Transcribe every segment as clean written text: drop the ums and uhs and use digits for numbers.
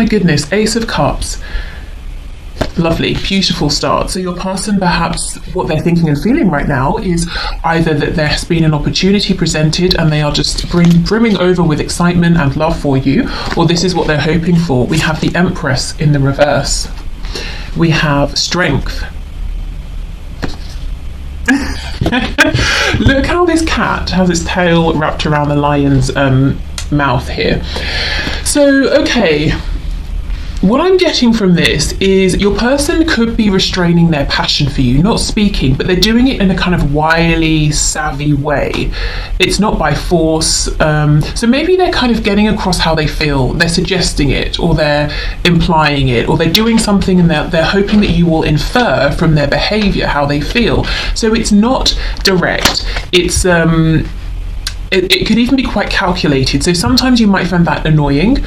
my goodness, Ace of Cups. Lovely, beautiful start. So your person, perhaps what they're thinking and feeling right now is either that there's been an opportunity presented and they are just brimming over with excitement and love for you, or this is what they're hoping for. We have the Empress in the reverse. We have Strength. Look how this cat has its tail wrapped around the lion's mouth here. So, okay. What I'm getting from this is your person could be restraining their passion for you, not speaking, but they're doing it in a kind of wily, savvy way. It's not by force. So maybe they're kind of getting across how they feel. They're suggesting it, or they're implying it, or they're doing something and they're hoping that you will infer from their behavior how they feel. So it's not direct. It's it could even be quite calculated. So sometimes you might find that annoying.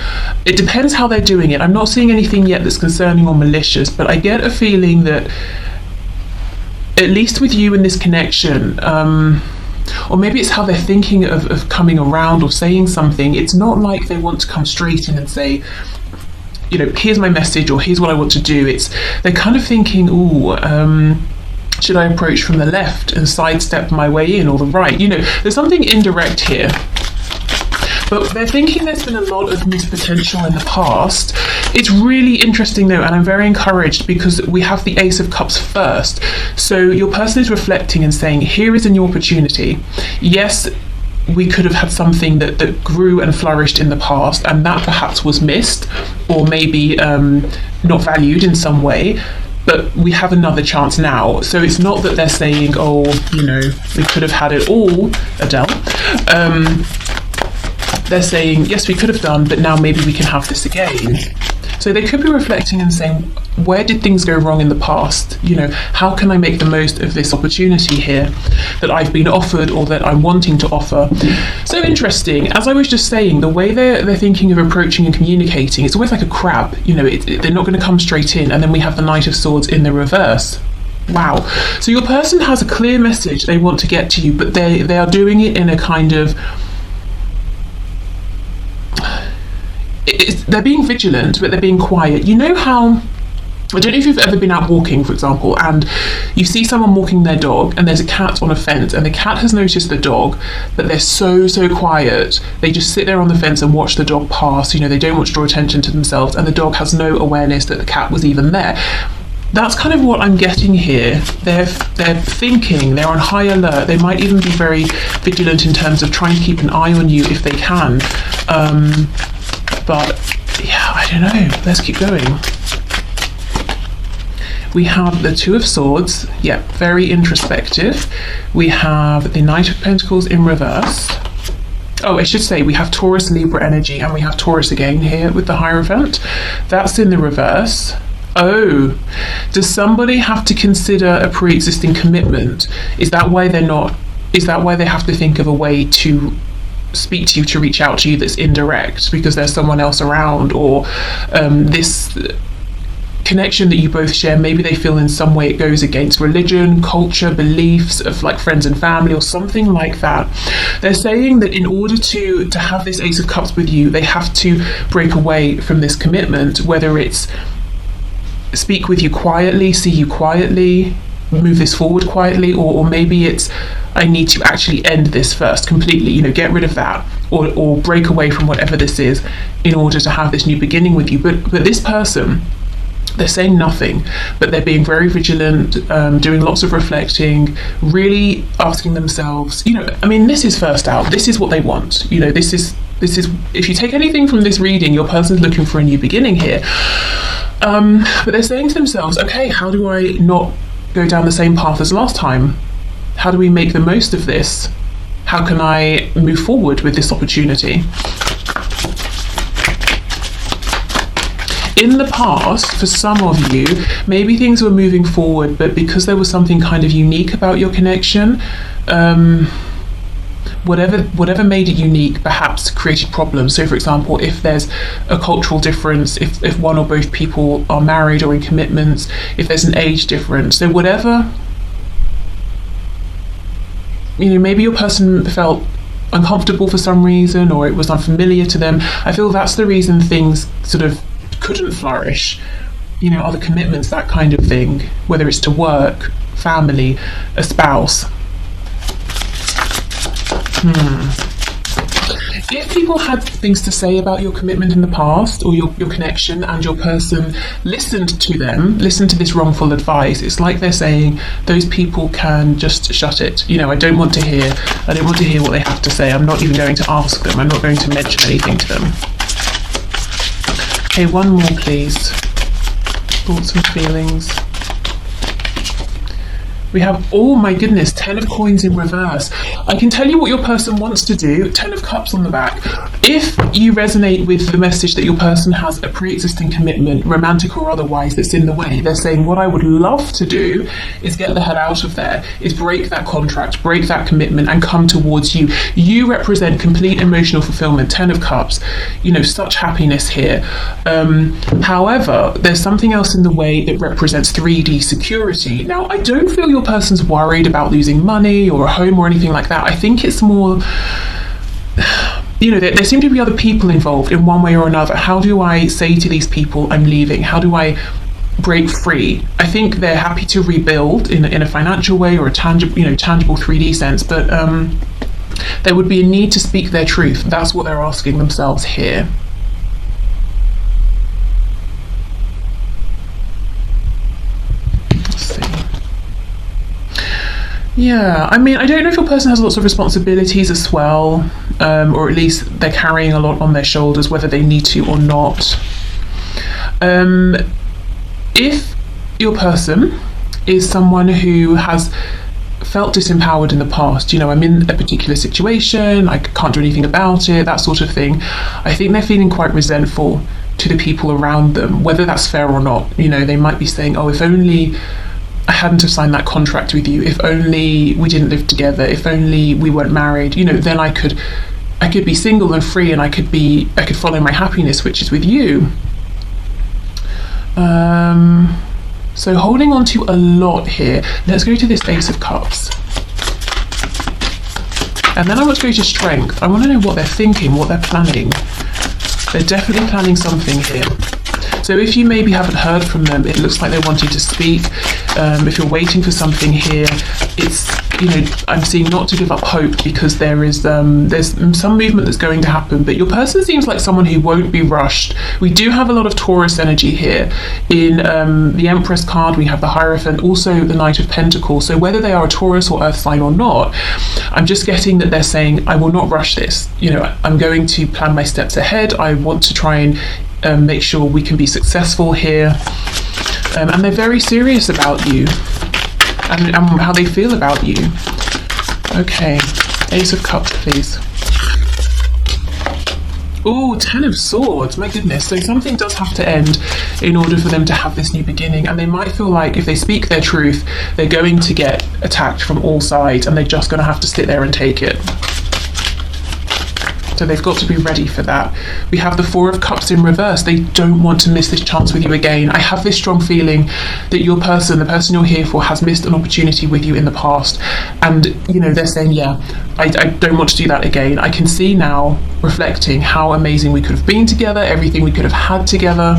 It depends how they're doing it. I'm not seeing anything yet that's concerning or malicious, but I get a feeling that, at least with you in this connection, or maybe it's how they're thinking of coming around or saying something, it's not like they want to come straight in and say, you know, here's my message or here's what I want to do. They're kind of thinking, should I approach from the left and sidestep my way in, or the right? You know, there's something indirect here. But they're thinking there's been a lot of missed potential in the past. It's really interesting though, and I'm very encouraged because we have the Ace of Cups first. So your person is reflecting and saying, here is a new opportunity. Yes, we could have had something that grew and flourished in the past, and that perhaps was missed, or maybe not valued in some way. But we have another chance now. So it's not that they're saying, oh, you know, we could have had it all, Adele. They're saying, yes, we could have done, but now maybe we can have this again. So they could be reflecting and saying, where did things go wrong in the past? You know, how can I make the most of this opportunity here that I've been offered or that I'm wanting to offer? So interesting. As I was just saying, the way they're thinking of approaching and communicating, it's always like a crab. You know, they're not going to come straight in. And then we have the Knight of Swords in the reverse. Wow. So your person has a clear message they want to get to you, but they are doing it in a kind of... they're being vigilant, but they're being quiet. You know how, I don't know if you've ever been out walking, for example, and you see someone walking their dog and there's a cat on a fence and the cat has noticed the dog, but they're so quiet. They just sit there on the fence and watch the dog pass. You know, they don't want to draw attention to themselves, and the dog has no awareness that the cat was even there. That's kind of what I'm getting here. They're thinking, they're on high alert. They might even be very vigilant in terms of trying to keep an eye on you if they can. But yeah, I don't know. Let's keep going. We have the Two of Swords. Yeah, very introspective. We have the Knight of Pentacles in reverse. Oh, I should say we have Taurus, Libra energy, and we have Taurus again here with the Hierophant. That's in the reverse. Oh, does somebody have to consider a pre-existing commitment? Is that why they have to think of a way to speak to you, to reach out to you that's indirect because there's someone else around, or this connection that you both share, maybe they feel in some way it goes against religion, culture, beliefs of like friends and family or something like that. They're saying that in order to have this Ace of Cups with you, they have to break away from this commitment, whether it's speak with you quietly, see you quietly, move this forward quietly, or maybe it's I need to actually end this first completely, you know, get rid of that, or break away from whatever this is in order to have this new beginning with you. But this person, they're saying nothing, but they're being very vigilant, doing lots of reflecting, really asking themselves, you know, I mean, this is first out, this is what they want, you know, this is if you take anything from this reading, your person's looking for a new beginning here. But they're saying to themselves, okay, how do I not go down the same path as last time? How do we make the most of this? How can I move forward with this opportunity? In the past, for some of you, maybe things were moving forward, but because there was something kind of unique about your connection, whatever made it unique perhaps created problems. So for example, if there's a cultural difference, if one or both people are married or in commitments, if there's an age difference, so whatever, you know, maybe your person felt uncomfortable for some reason, or it was unfamiliar to them. I feel that's the reason things sort of couldn't flourish, other commitments, that kind of thing, whether it's to work, family, a spouse. If people had things to say about your commitment in the past, or your connection, and your person listened to this wrongful advice, it's like they're saying those people can just shut it. I don't want to hear what they have to say. I'm not even going to ask them. I'm not going to mention anything to them. Okay, one more please. Thoughts and feelings. We have, oh my goodness, 10 of coins in reverse. I can tell you what your person wants to do. 10 of cups on the back. If you resonate with the message that your person has a pre-existing commitment, romantic or otherwise, that's in the way, they're saying, what I would love to do is get the hell out of there, is break that contract, break that commitment, and come towards you. You represent complete emotional fulfillment. 10 of cups, such happiness here. However, there's something else in the way that represents 3D security. Now, I don't feel your person's worried about losing money or a home or anything like that. I think it's more, there seem to be other people involved in one way or another. How do I say to these people, I'm leaving? How do I break free? I think they're happy to rebuild in a financial way or a tangible 3D sense, but there would be a need to speak their truth. That's what they're asking themselves here. Yeah, I don't know if your person has lots of responsibilities as well, or at least they're carrying a lot on their shoulders, whether they need to or not. If your person is someone who has felt disempowered in the past, I'm in a particular situation, I can't do anything about it, that sort of thing, I think they're feeling quite resentful to the people around them, whether that's fair or not. They might be saying, oh, if only I hadn't have signed that contract with you, if only we didn't live together, if only we weren't married, then I could be single and free, and I could follow my happiness, which is with you. So holding on to a lot here. Let's go to this Ace of Cups. And then I want to go to Strength. I want to know what they're thinking, what they're planning. They're definitely planning something here. So if you maybe haven't heard from them, it looks like they're wanting to speak. If you're waiting for something here, it's, I'm seeing not to give up hope, because there's some movement that's going to happen, but your person seems like someone who won't be rushed. We do have a lot of Taurus energy here. In the Empress card, we have the Hierophant, also the Knight of Pentacles. So whether they are a Taurus or Earth sign or not, I'm just getting that they're saying, I will not rush this. I'm going to plan my steps ahead. I want to try and make sure we can be successful here, and they're very serious about you and how they feel about you. Okay, Ace of Cups, please. Oh, 10 of Swords, my goodness. So something does have to end in order for them to have this new beginning, and they might feel like if they speak their truth, they're going to get attacked from all sides, and they're just going to have to sit there and take it. So they've got to be ready for that. We have the Four of Cups in reverse. They don't want to miss this chance with you again. I have this strong feeling that your person, the person you're here for, has missed an opportunity with you in the past. And, they're saying, yeah, I don't want to do that again. I can see now, reflecting, how amazing we could have been together, everything we could have had together.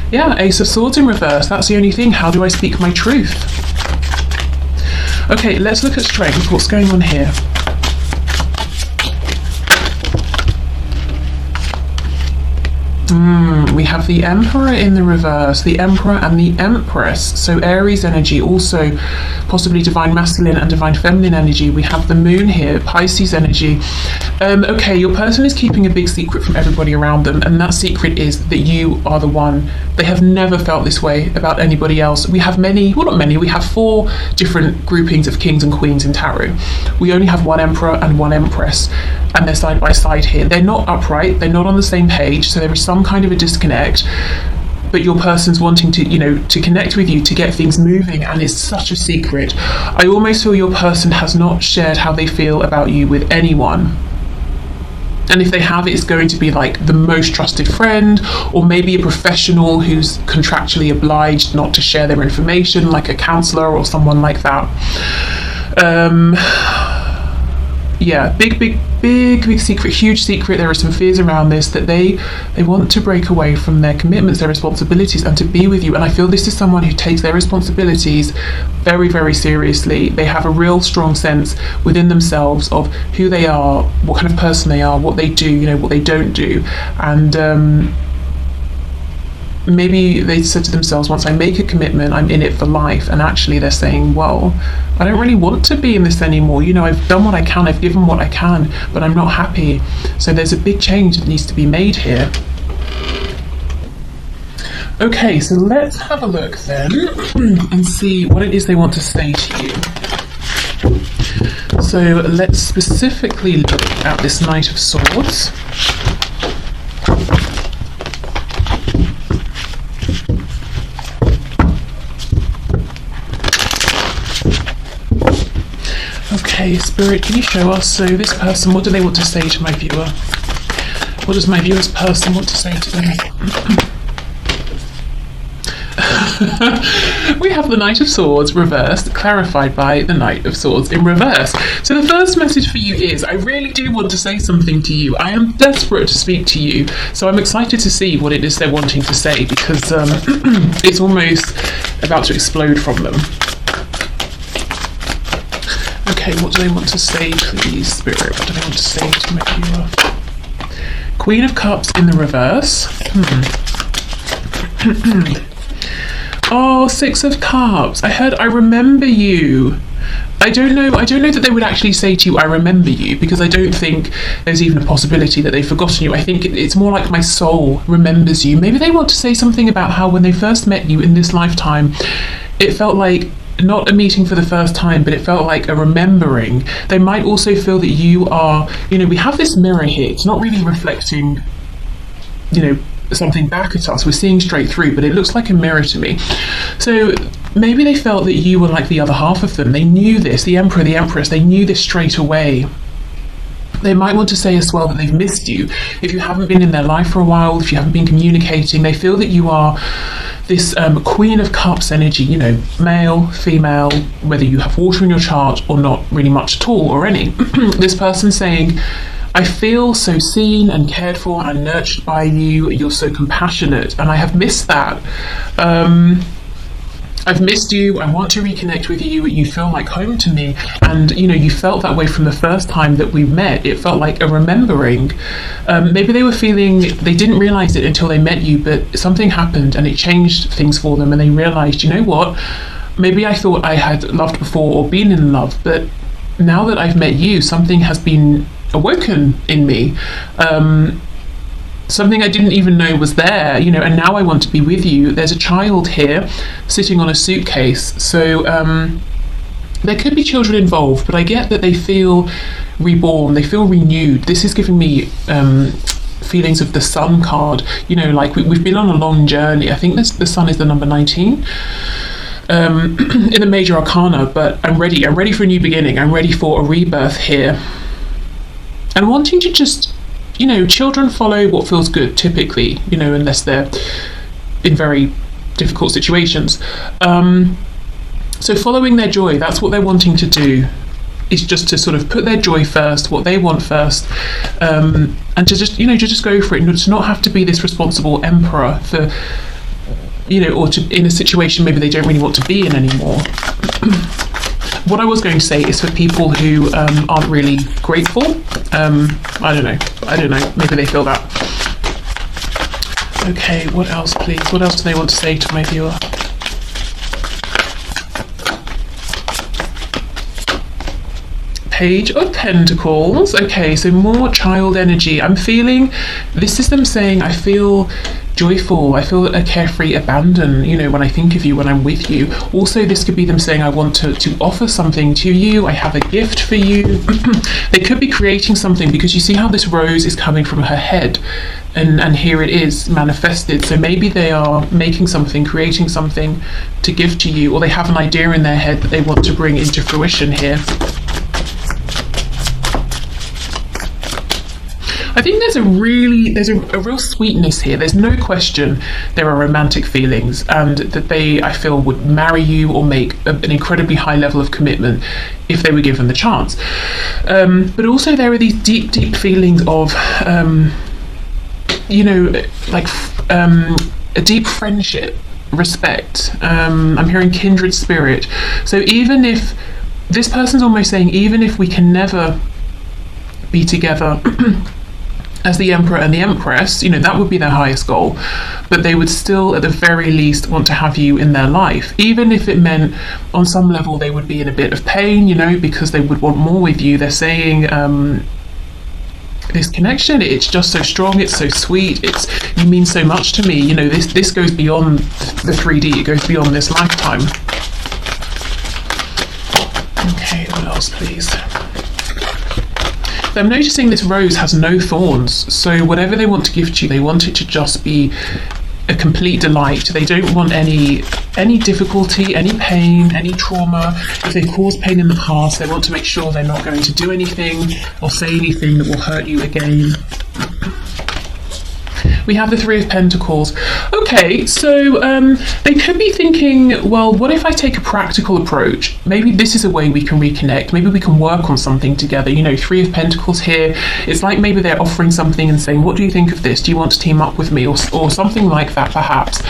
Yeah, Ace of Swords in reverse. That's the only thing. How do I speak my truth? Okay, let's look at Strength. What's going on here? We have the Emperor in the reverse, the Emperor and the Empress. So Aries energy, also possibly divine masculine and divine feminine energy. We have the Moon here, Pisces energy. Okay, your person is keeping a big secret from everybody around them, and that secret is that you are the one. They have never felt this way about anybody else. We have we have 4 different groupings of kings and queens in tarot. We only have one Emperor and one Empress, and they're side by side here. They're not upright, they're not on the same page, so there is some kind of a disconnect, but your person's wanting to, to connect with you, to get things moving, and it's such a secret. I almost feel your person has not shared how they feel about you with anyone. And if they have, it's going to be like the most trusted friend, or maybe a professional who's contractually obliged not to share their information, like a counselor or someone like that. Yeah, big secret, huge secret. There are some fears around this, that they want to break away from their commitments, their responsibilities, and to be with you. And I feel this is someone who takes their responsibilities very, very seriously. They have a real strong sense within themselves of who they are, what kind of person they are, what they do, what they don't do. And maybe they said to themselves, once I make a commitment, I'm in it for life. And actually they're saying, well, I don't really want to be in this anymore. I've done what I can, I've given what I can, but I'm not happy. So there's a big change that needs to be made here. Okay, so let's have a look then and see what it is they want to say to you. So let's specifically look at this Knight of Swords. Okay, Spirit, can you show us? So this person, what do they want to say to my viewer? What does my viewer's person want to say to them? We have the Knight of Swords reversed, clarified by the Knight of Swords in reverse. So the first message for you is, I really do want to say something to you. I am desperate to speak to you. So I'm excited to see what it is they're wanting to say, because it's almost about to explode from them. Okay, what do they want to say, please, Spirit? What do they want to say to my viewer? Queen of Cups in the reverse. Oh, Six of Cups. I heard I remember you. I don't know that they would actually say to you, I remember you, because I don't think there's even a possibility that they've forgotten you. I think it's more like my soul remembers you. Maybe they want to say something about how when they first met you in this lifetime, it felt like not a meeting for the first time, but it felt like a remembering. They might also feel that you are, we have this mirror here. It's not really reflecting, something back at us. We're seeing straight through, but it looks like a mirror to me. So maybe they felt that you were like the other half of them. They knew this, the Emperor, the Empress, they knew this straight away. They might want to say as well that they've missed you. If you haven't been in their life for a while, if you haven't been communicating, they feel that you are this Queen of Cups energy, male, female, whether you have water in your chart or not really much at all or any. This person saying, I feel so seen and cared for and nurtured by you. You're so compassionate, and I have missed that. I've missed you. I want to reconnect with you. You feel like home to me. And, you felt that way from the first time that we met. It felt like a remembering. Maybe they were feeling, they didn't realize it until they met you, but something happened and it changed things for them. And they realized, you know what? Maybe I thought I had loved before or been in love, but now that I've met you, something has been awoken in me. Something I didn't even know was there, and now I want to be with you. There's a child here sitting on a suitcase, so there could be children involved, but I get that they feel reborn, they feel renewed. This is giving me feelings of the Sun card, like we've been on a long journey. I think the Sun is the number 19 in the major arcana, but I'm ready for a new beginning. I'm ready for a rebirth here, and wanting to just, children follow what feels good typically, unless they're in very difficult situations. So following their joy, that's what they're wanting to do, is just to sort of put their joy first, what they want first, and to just go for it, and to not have to be this responsible emperor for, or to in a situation maybe they don't really want to be in anymore. What I was going to say is for people who aren't really grateful. I don't know. Maybe they feel that. Okay, what else, please? What else do they want to say to my viewer? Page of Pentacles. Okay, so more child energy. I'm feeling, this is them saying, I feel joyful, I feel a carefree abandon, when I think of you, when I'm with you. Also, this could be them saying, I want to offer something to you, I have a gift for you. They could be creating something, because you see how this rose is coming from her head, and here it is manifested. So maybe they are making something, creating something to give to you, or they have an idea in their head that they want to bring into fruition here. I think there's a real sweetness here. There's no question there are romantic feelings, and that they, I feel, would marry you or make an incredibly high level of commitment if they were given the chance. But also there are these deep feelings of, a deep friendship, respect. I'm hearing kindred spirit. So even if this person's almost saying, even if we can never be together as the Emperor and the Empress, that would be their highest goal, but they would still at the very least want to have you in their life, even if it meant on some level they would be in a bit of pain, because they would want more with you. They're saying this connection, it's just so strong, it's so sweet, you mean so much to me, this goes beyond the 3D, it goes beyond this lifetime. Okay, what else please? I'm noticing this rose has no thorns, so whatever they want to gift you, they want it to just be a complete delight. They don't want any difficulty, any pain, any trauma. If they've caused pain in the past, they want to make sure they're not going to do anything or say anything that will hurt you again. We have the Three of Pentacles. Okay, so they could be thinking, well, what if I take a practical approach? Maybe this is a way we can reconnect. Maybe we can work on something together. Three of Pentacles here. It's like maybe they're offering something and saying, what do you think of this? Do you want to team up with me? Or something like that, perhaps.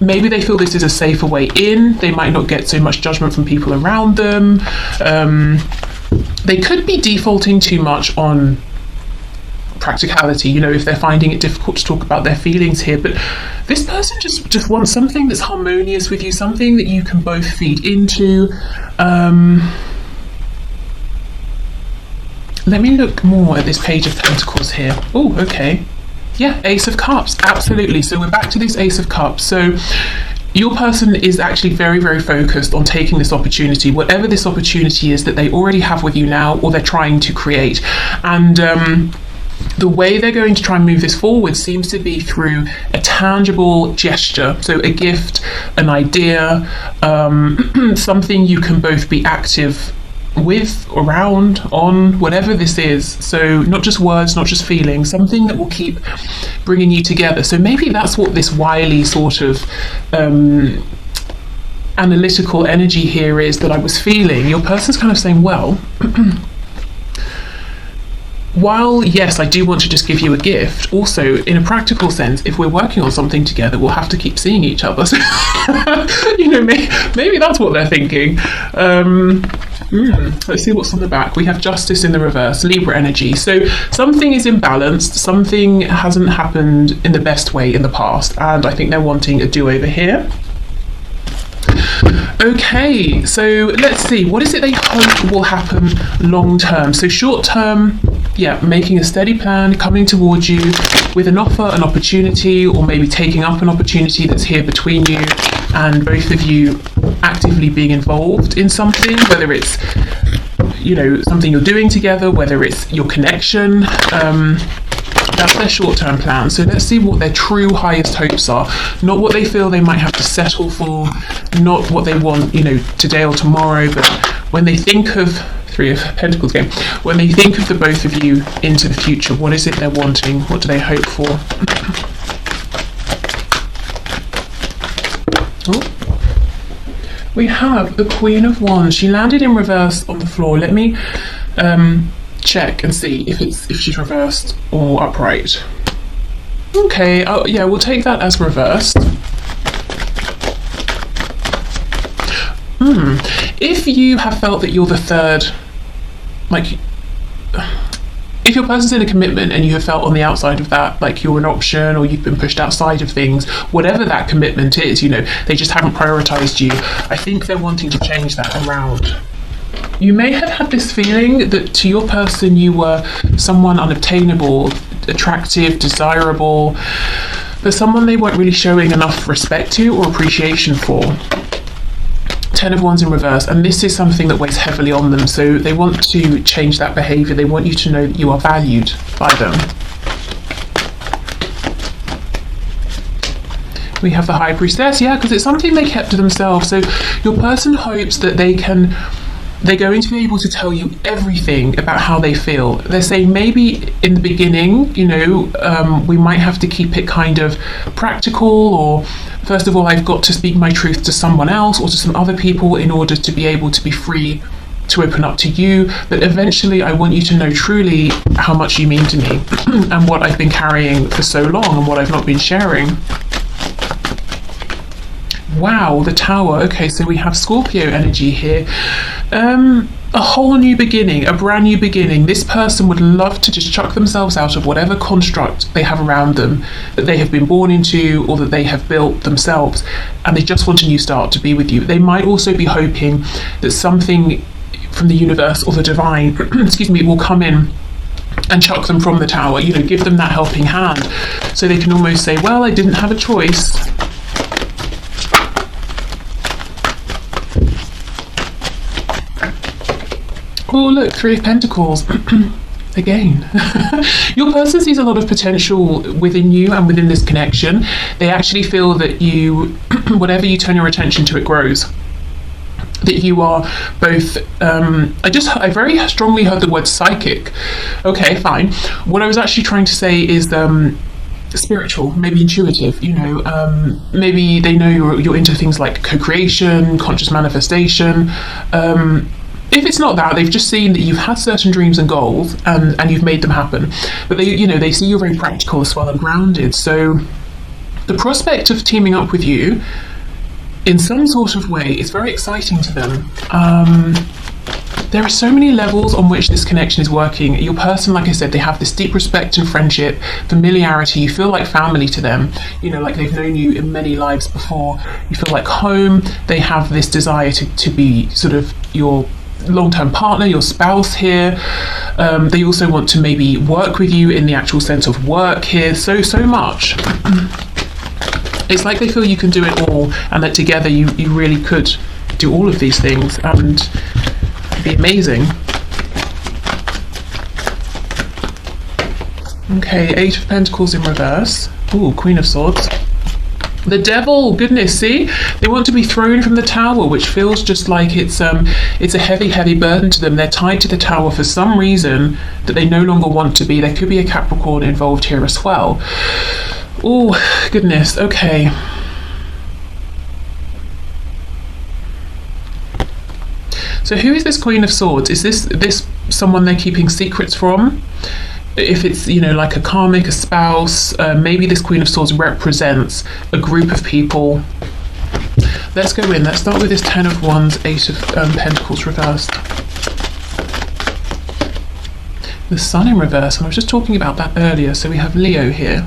Maybe they feel this is a safer way in. They might not get so much judgment from people around them. They could be defaulting too much on practicality, if they're finding it difficult to talk about their feelings here. But this person just wants something that's harmonious with you, something that you can both feed into. Let me look more at this Page of Pentacles here. Oh, okay. Yeah, Ace of Cups, absolutely. So we're back to this Ace of Cups. So your person is actually very, very focused on taking this opportunity, whatever this opportunity is that they already have with you now or they're trying to create. And the way they're going to try and move this forward seems to be through a tangible gesture. So a gift, an idea, something you can both be active with, around, on, whatever this is. So not just words, not just feelings, something that will keep bringing you together. So maybe that's what this wily sort of analytical energy here is that I was feeling. Your person's kind of saying, well, while yes, I do want to just give you a gift, also in a practical sense, if we're working on something together, we'll have to keep seeing each other. So, maybe that's what they're thinking. Let's see what's on the back. We have Justice in the reverse, Libra energy. So something is imbalanced, something hasn't happened in the best way in the past, and I think they're wanting a do-over here. Okay, so let's see, what is it they hope will happen long term? So short term, yeah, making a steady plan, coming towards you with an offer, an opportunity, or maybe taking up an opportunity that's here between you, and both of you actively being involved in something, whether it's, something you're doing together, whether it's your connection. That's their short-term plan. So let's see what their true highest hopes are. Not what they feel they might have to settle for, not what they want, today or tomorrow, but when they think of Three of Pentacles again, when they think of the both of you into the future, what is it they're wanting? What do they hope for? We have the Queen of Wands. She landed in reverse on the floor. Let me check and see if she's reversed or upright. Okay, yeah, we'll take that as reversed. If you have felt that you're the third, if your person's in a commitment and you have felt on the outside of that, like you're an option or you've been pushed outside of things, whatever that commitment is, they just haven't prioritized you. I think they're wanting to change that around. You may have had this feeling that to your person you were someone unobtainable, attractive, desirable, but someone they weren't really showing enough respect to or appreciation for. Ten of Wands in reverse, and this is something that weighs heavily on them, so they want to change that behaviour. They want you to know that you are valued by them. We have the High Priestess, yeah, because it's something they kept to themselves. So your person hopes that they can they're going to be able to tell you everything about how they feel. They're saying maybe in the beginning, we might have to keep it kind of practical, or first of all, I've got to speak my truth to someone else or to some other people in order to be able to be free to open up to you. But eventually, I want you to know truly how much you mean to me and what I've been carrying for so long and what I've not been sharing. Wow, the Tower. Okay, so we have Scorpio energy here. A whole new beginning, a brand new beginning. This person would love to just chuck themselves out of whatever construct they have around them that they have been born into or that they have built themselves, and they just want a new start to be with you. They might also be hoping that something from the universe or the divine, will come in and chuck them from the Tower, give them that helping hand, so they can almost say, well, I didn't have a choice. Oh, look, Three of Pentacles. Again. Your person sees a lot of potential within you and within this connection. They actually feel that you, whatever you turn your attention to, it grows. That you are both, I very strongly heard the word psychic. Okay, fine. What I was actually trying to say is spiritual, maybe intuitive, maybe they know you're into things like co-creation, conscious manifestation. If it's not that, they've just seen that you've had certain dreams and goals and you've made them happen. But they see you're very practical as well and grounded. So the prospect of teaming up with you in some sort of way is very exciting to them. There are so many levels on which this connection is working. Your person, like I said, they have this deep respect and friendship, familiarity. You feel like family to them, like they've known you in many lives before. You feel like home. They have this desire to be sort of your long-term partner, your spouse here. They also want to maybe work with you in the actual sense of work here, so much. It's like they feel you can do it all, and that together you really could do all of these things and be amazing. Okay, Eight of Pentacles in reverse. Ooh, Queen of Swords. The Devil, goodness, see? They want to be thrown from the Tower, which feels just like it's a heavy burden to them. They're tied to the Tower for some reason that they no longer want to be. There could be a Capricorn involved here as well. Oh, goodness, okay. So who is this Queen of Swords? Is this someone they're keeping secrets from? If it's, like a karmic, a spouse, maybe this Queen of Swords represents a group of people. Let's go in. Let's start with this Ten of Wands, Eight of Pentacles reversed. The Sun in reverse, and I was just talking about that earlier. So we have Leo here.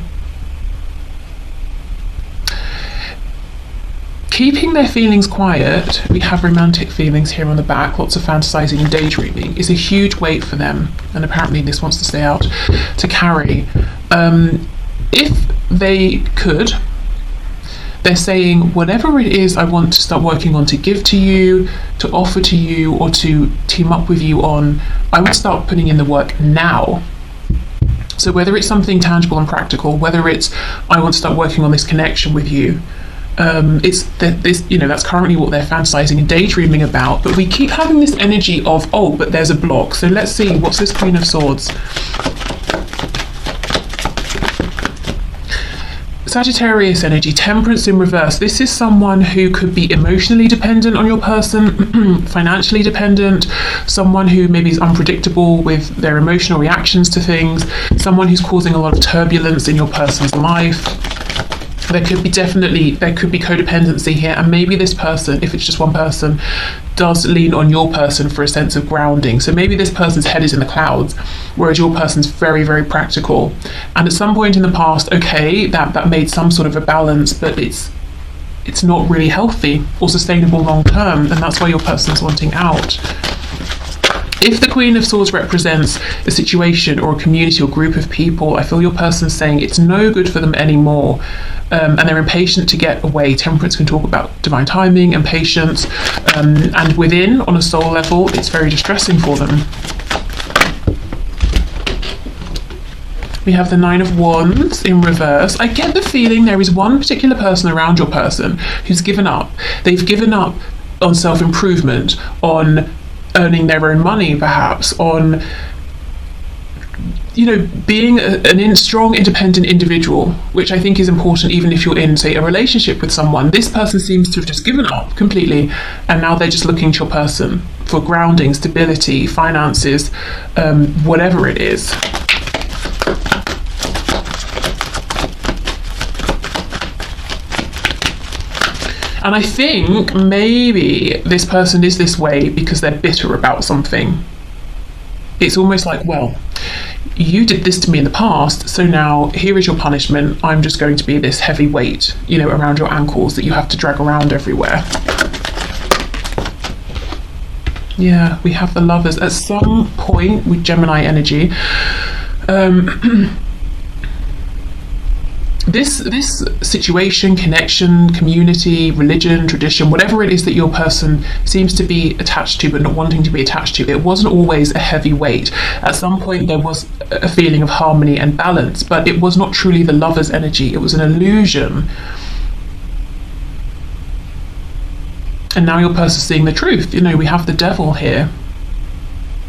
Keeping their feelings quiet, we have romantic feelings here on the back, lots of fantasizing and daydreaming, is a huge weight for them, and apparently this wants to stay out, to carry. If they could, they're saying, whatever it is I want to start working on to give to you, to offer to you, or to team up with you on, I would start putting in the work now. So whether it's something tangible and practical, whether it's, I want to start working on this connection with you, that's currently what they're fantasizing and daydreaming about, but we keep having this energy of, oh, but there's a block. So let's see, what's this Queen of Swords? Sagittarius energy, Temperance in reverse. This is someone who could be emotionally dependent on your person, financially dependent, someone who maybe is unpredictable with their emotional reactions to things, someone who's causing a lot of turbulence in your person's life. There could be codependency here, and maybe this person, if it's just one person, does lean on your person for a sense of grounding. So maybe this person's head is in the clouds, whereas your person's very, very practical. And at some point in the past, okay, that made some sort of a balance, but it's not really healthy or sustainable long term, and that's why your person's wanting out. If the Queen of Swords represents a situation or a community or group of people, I feel your person's saying it's no good for them anymore, and they're impatient to get away. Temperance can talk about divine timing and patience, and within, on a soul level, it's very distressing for them. We have the Nine of Wands in reverse. I get the feeling there is one particular person around your person who's given up. They've given up on self-improvement, on earning their own money, perhaps on, being a strong, independent individual, which I think is important even if you're in, say, a relationship with someone. This person seems to have just given up completely, and now they're just looking to your person for grounding, stability, finances, whatever it is. And I think maybe this person is this way because they're bitter about something. It's almost like, well, you did this to me in the past, so now here is your punishment. I'm just going to be this heavy weight, around your ankles that you have to drag around everywhere. Yeah, we have the Lovers. At some point with Gemini energy, this situation, connection, community, religion, tradition, whatever it is that your person seems to be attached to but not wanting to be attached to, it wasn't always a heavy weight. At some point there was a feeling of harmony and balance, but it was not truly the Lover's energy. It was an illusion. And now your person's seeing the truth. We have the Devil here.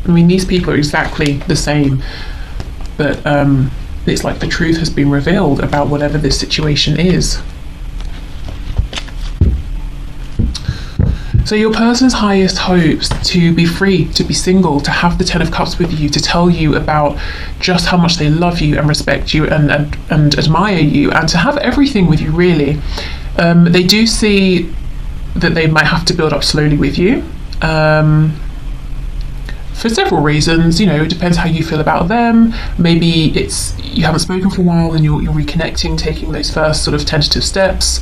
I mean, these people are exactly the same, but it's like the truth has been revealed about whatever this situation is. So your person's highest hopes to be free, to be single, to have the Ten of Cups with you, to tell you about just how much they love you and respect you and admire you, and to have everything with you, really. They do see that they might have to build up slowly with you. For several reasons, it depends how you feel about them. Maybe it's you haven't spoken for a while and you're reconnecting, taking those first sort of tentative steps.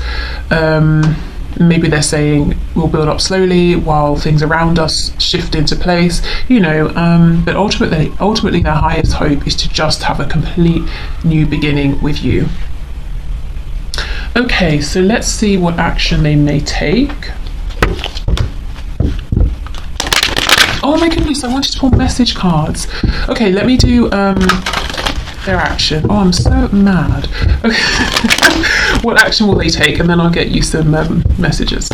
Maybe they're saying we'll build up slowly while things around us shift into place, but ultimately their highest hope is to just have a complete new beginning with you. Okay, so let's see what action they may take. Oh my goodness, I wanted to pull message cards. Okay, let me do their action. Oh, I'm so mad. Okay. What action will they take? And then I'll get you some messages.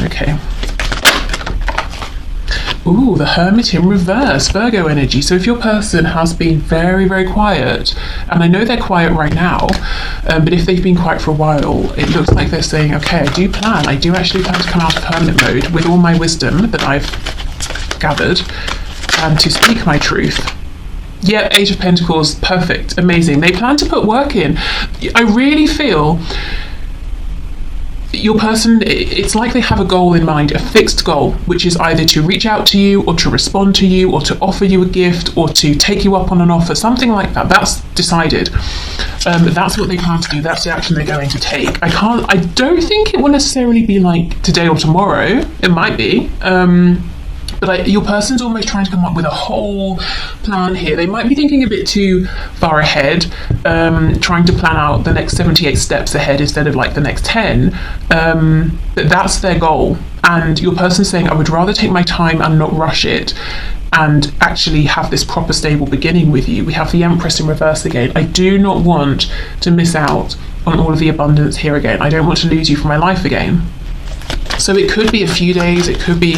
Okay. Ooh, the Hermit in reverse, Virgo energy. So if your person has been very, very quiet, and I know they're quiet right now, but if they've been quiet for a while, it looks like they're saying, okay, I do actually plan to come out of hermit mode with all my wisdom that I've gathered and to speak my truth. Yeah, Age of Pentacles, perfect, amazing. They plan to put work in. I really feel your person, it's like they have a goal in mind, a fixed goal, which is either to reach out to you or to respond to you or to offer you a gift or to take you up on an offer, something like that. That's decided. That's what they plan to do. That's the action they're going to take. I don't think it will necessarily be like today or tomorrow. It might be. But your person's almost trying to come up with a whole plan here. They might be thinking a bit too far ahead, trying to plan out the next 78 steps ahead instead of like the next 10. But that's their goal. And your person's saying, I would rather take my time and not rush it and actually have this proper stable beginning with you. We have the Empress in reverse again. I do not want to miss out on all of the abundance here again. I don't want to lose you from my life again. So it could be a few days, it could be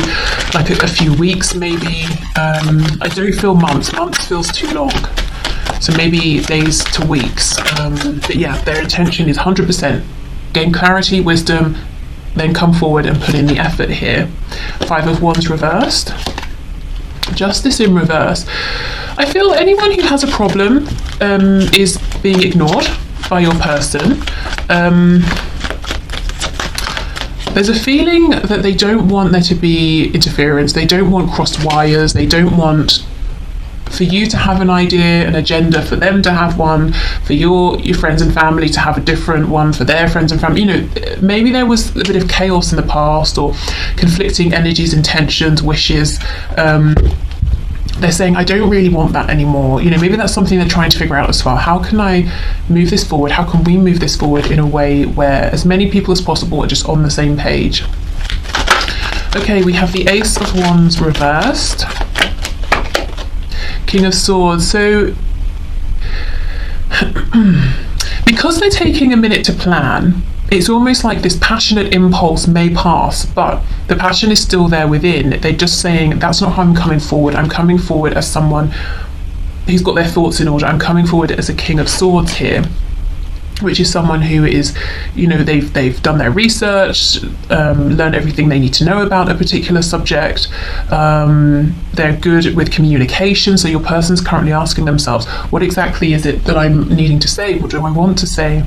like a few weeks maybe. I don't feel months. Months feels too long. So maybe days to weeks. But yeah, their intention is 100%. Gain clarity, wisdom, then come forward and put in the effort here. Five of Wands reversed. Justice in reverse. I feel anyone who has a problem is being ignored by your person. There's a feeling that they don't want there to be interference, they don't want crossed wires, they don't want for you to have an idea, an agenda, for them to have one, for your friends and family to have a different one, for their friends and family. Maybe there was a bit of chaos in the past or conflicting energies, intentions, wishes. They're saying, I don't really want that anymore. Maybe that's something they're trying to figure out as well. How can I move this forward? How can we move this forward in a way where as many people as possible are just on the same page? Okay, we have the Ace of Wands reversed. King of Swords. So, because they're taking a minute to plan, it's almost like this passionate impulse may pass, but the passion is still there within. They're just saying, that's not how I'm coming forward. I'm coming forward as someone who's got their thoughts in order. I'm coming forward as a King of Swords here, which is someone who is, they've done their research, learned everything they need to know about a particular subject. They're good with communication. So your person's currently asking themselves, what exactly is it that I'm needing to say? What do I want to say?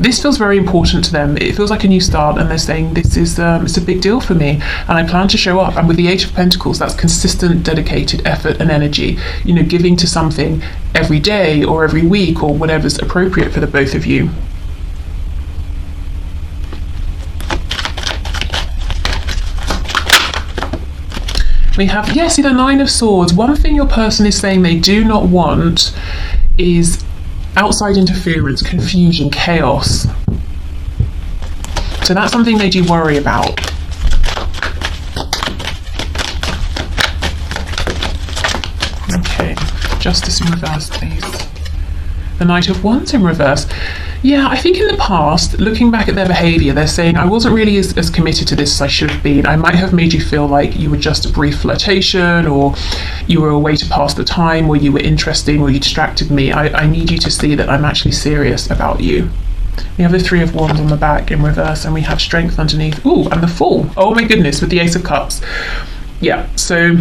This feels very important to them. It feels like a new start, and they're saying this is it's a big deal for me, and I plan to show up. And with the Eight of Pentacles, that's consistent, dedicated effort and energy. Giving to something every day or every week or whatever's appropriate for the both of you. We have, see, the Nine of Swords. One thing your person is saying they do not want is outside interference, confusion, chaos. So that's something they do worry about. Okay, Justice in reverse, please. The Knight of Wands in reverse. Yeah, I think in the past, looking back at their behaviour, they're saying, I wasn't really as committed to this as I should have been. I might have made you feel like you were just a brief flirtation, or you were a way to pass the time, or you were interesting, or you distracted me. I need you to see that I'm actually serious about you. We have the Three of Wands on the back in reverse, and we have Strength underneath. Ooh, and the Fool. Oh my goodness, with the Ace of Cups. Yeah, so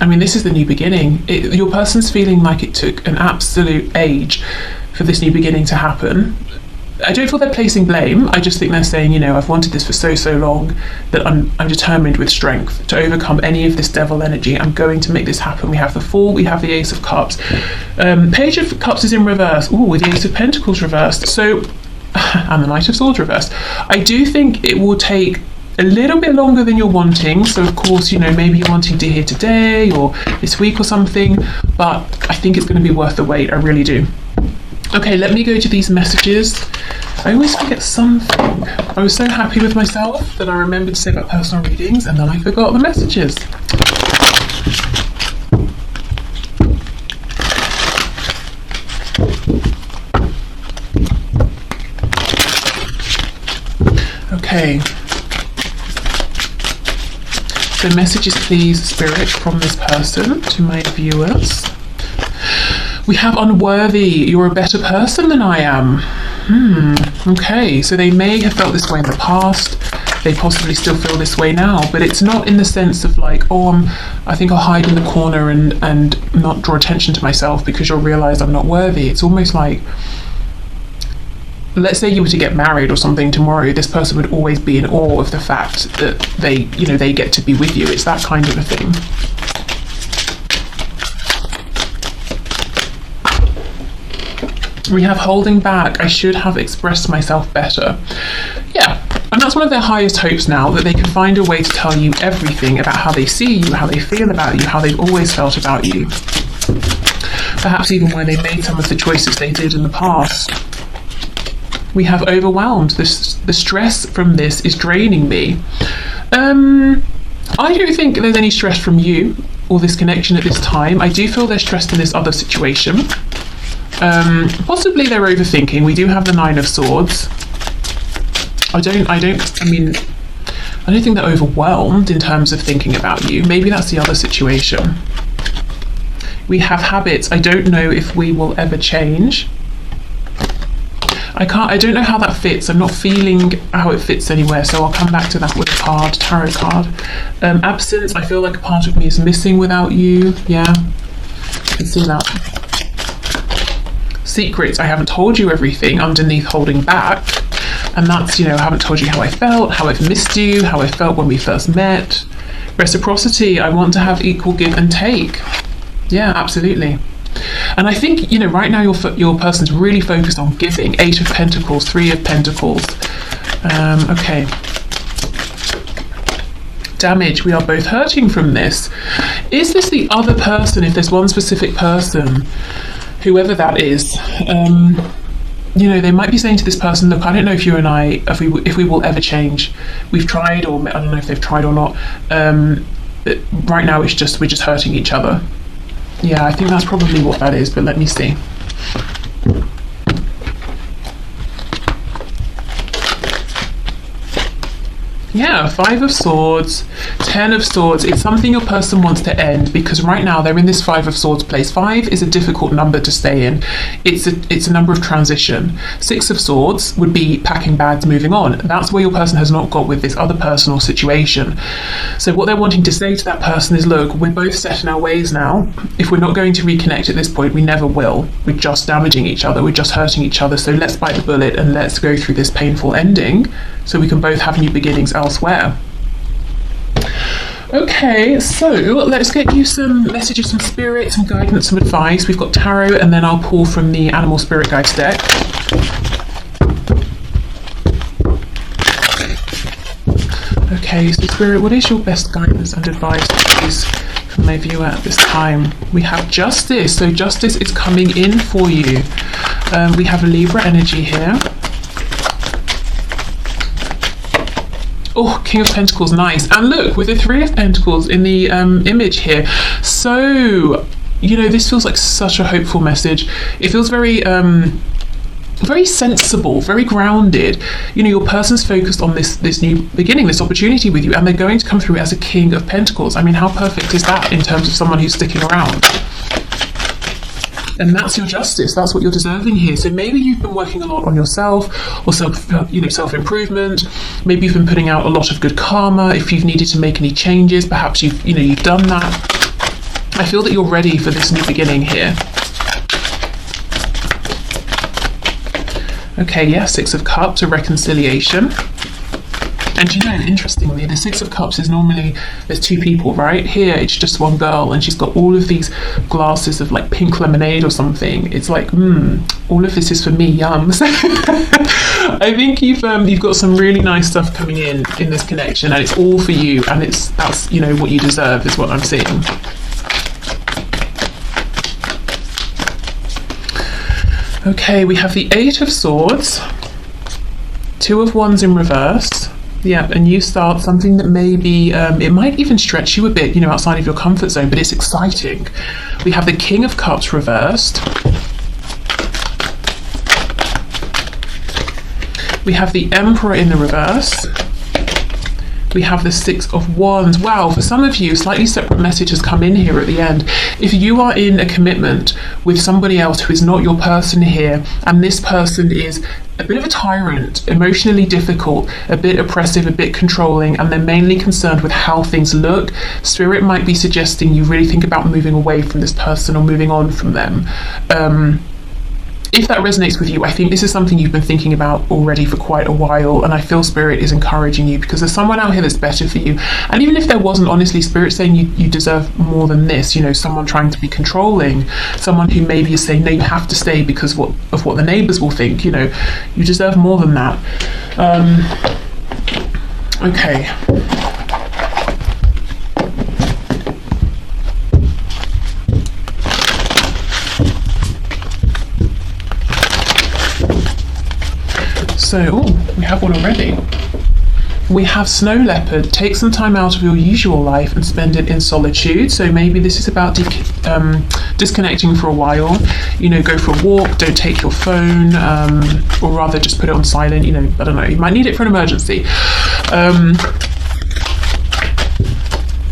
this is the new beginning. Your person's feeling like it took an absolute age for this new beginning to happen. I don't feel they're placing blame. I just think they're saying, I've wanted this for so long that I'm determined with strength to overcome any of this devil energy. I'm going to make this happen. We have the Fool, we have the Ace of Cups. Page of Cups is in reverse. Ooh, with the Ace of Pentacles reversed. So, and the Knight of Swords reversed. I do think it will take a little bit longer than you're wanting. So of course, maybe you're wanting to hear today or this week or something, but I think it's going to be worth the wait. I really do. Okay, let me go to these messages. I always forget something. I was so happy with myself that I remembered to say about personal readings, and then I forgot the messages. Okay. So messages, please, Spirit, from this person to my viewers. We have unworthy. You're a better person than I am. Okay, so they may have felt this way in the past. They possibly still feel this way now, but it's not in the sense of like, I think I'll hide in the corner and not draw attention to myself because you'll realise I'm not worthy. It's almost like, let's say you were to get married or something tomorrow, this person would always be in awe of the fact that they get to be with you. It's that kind of a thing. We have holding back. I should have expressed myself better. Yeah, and that's one of their highest hopes now, that they can find a way to tell you everything about how they see you, how they feel about you, how they've always felt about you. Perhaps even why they made some of the choices they did in the past. We have overwhelmed. The stress from this is draining me. I don't think there's any stress from you or this connection at this time. I do feel they're stressed in this other situation. Possibly they're overthinking. We do have the Nine of Swords. I don't think they're overwhelmed in terms of thinking about you. Maybe that's the other situation. We have habits. I don't know if we will ever change. I don't know how that fits. I'm not feeling how it fits anywhere, so I'll come back to that with a card, tarot card. Absence. I feel like a part of me is missing without you. Yeah, I can see that. Secrets. I haven't told you everything underneath holding back. And that's, I haven't told you how I felt, how I've missed you, how I felt when we first met. Reciprocity. I want to have equal give and take. Yeah, absolutely. And I think, right now your person's really focused on giving. Eight of Pentacles, Three of Pentacles. Okay. Damage. We are both hurting from this. Is this the other person, if there's one specific person, whoever that is, they might be saying to this person, look, I don't know if you and I, if we will ever change. We've tried, or I don't know if they've tried or not. Right now we're just hurting each other. Yeah, I think that's probably what that is, but let me see. Yeah, Five of Swords, Ten of Swords. It's something your person wants to end because right now they're in this Five of Swords place. Five is a difficult number to stay in. It's a number of transition. Six of Swords would be packing bags, moving on. That's where your person has not got with this other person or situation. So what they're wanting to say to that person is, look, we're both set in our ways now. If we're not going to reconnect at this point, we never will. We're just damaging each other. We're just hurting each other. So let's bite the bullet and let's go through this painful ending so we can both have new beginnings elsewhere. Okay, so let's get you some messages from spirit, some guidance, some advice. We've got tarot, and then I'll pull from the Animal Spirit Guides deck. Okay, so spirit, what is your best guidance and advice, please, from my viewer at this time? We have justice, so justice is coming in for you. We have Libra energy here. Oh, King of Pentacles, nice. And look, with the Three of Pentacles in the image here. So, you know, this feels like such a hopeful message. It feels very, very sensible, very grounded. You know, your person's focused on this new beginning, this opportunity with you, and they're going to come through as a King of Pentacles. I mean, how perfect is that in terms of someone who's sticking around? And that's your justice. That's what you're deserving here. So maybe you've been working a lot on yourself, or self-improvement. Maybe you've been putting out a lot of good karma. If you've needed to make any changes, perhaps you've done that. I feel that you're ready for this new beginning here. Okay, yeah, Six of Cups, a reconciliation. And you know, interestingly, the Six of Cups is normally, there's two people, right? Here, it's just one girl, and she's got all of these glasses of like pink lemonade or something. It's like, all of this is for me, yum. So I think you've got some really nice stuff coming in this connection, and it's all for you, and that's you know what you deserve is what I'm seeing. Okay, we have the Eight of Swords, Two of Wands in reverse. Yeah, a new start, something that maybe, it might even stretch you a bit, you know, outside of your comfort zone, but it's exciting. We have the King of Cups reversed. We have the Emperor in the reverse. We have the Six of Wands. Wow, for some of you, slightly separate message has come in here at the end. If you are in a commitment with somebody else who is not your person here, and this person is a bit of a tyrant, emotionally difficult, a bit oppressive, a bit controlling, and they're mainly concerned with how things look, Spirit might be suggesting you really think about moving away from this person or moving on from them. If that resonates with you, I think this is something you've been thinking about already for quite a while, and I feel Spirit is encouraging you because there's someone out here that's better for you. And even if there wasn't, honestly, Spirit's saying you deserve more than this. You know, someone trying to be controlling, someone who maybe is saying, no, you have to stay because of what the neighbours will think. You know, you deserve more than that. Okay. So, we have one already. We have Snow Leopard. Take some time out of your usual life and spend it in solitude. So maybe this is about disconnecting for a while. You know, go for a walk, don't take your phone, or rather just put it on silent. You know, I don't know, you might need it for an emergency.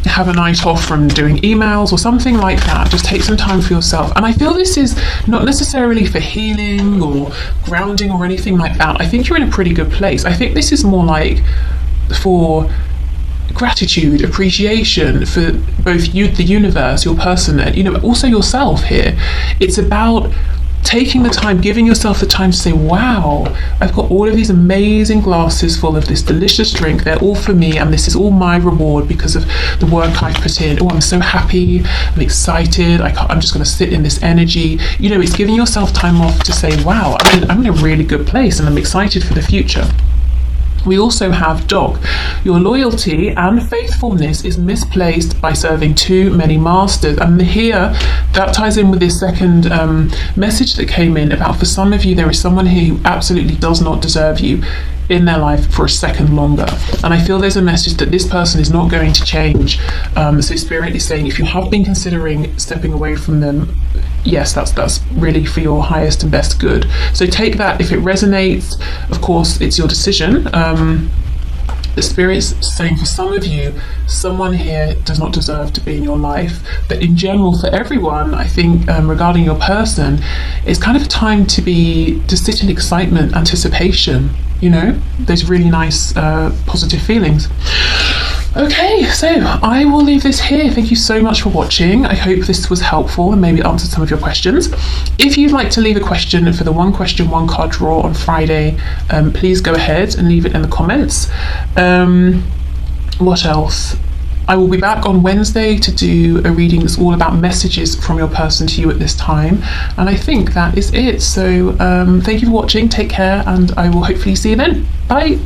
Have a night off from doing emails or something like that. Just take some time for yourself. And I feel this is not necessarily for healing or grounding or anything like that. I think you're in a pretty good place. I think this is more like for gratitude, appreciation for both you, the universe, your person, and, you know, also yourself here. It's about taking the time, giving yourself the time to say, wow, I've got all of these amazing glasses full of this delicious drink. They're all for me, and this is all my reward because of the work I've put in. Oh, I'm so happy. I'm excited. I'm just going to sit in this energy. You know, it's giving yourself time off to say, wow, I'm in a really good place and I'm excited for the future. We also have Dog. Your loyalty and faithfulness is misplaced by serving too many masters. And here, that ties in with this second message that came in about, for some of you, there is someone here who absolutely does not deserve you in their life for a second longer. And I feel there's a message that this person is not going to change. So Spirit is saying, if you have been considering stepping away from them, yes, that's really for your highest and best good. So take that. If it resonates, of course, it's your decision. The Spirit's saying for some of you, someone here does not deserve to be in your life. But in general, for everyone, I think regarding your person, it's kind of a time to sit in excitement, anticipation, you know, those really nice positive feelings. Okay, so I will leave this here. Thank you so much for watching. I hope this was helpful and maybe answered some of your questions. If you'd like to leave a question for the one question, one card draw on Friday, please go ahead and leave it in the comments. What else? I will be back on Wednesday to do a reading that's all about messages from your person to you at this time. And I think that is it. So thank you for watching. Take care, and I will hopefully see you then. Bye.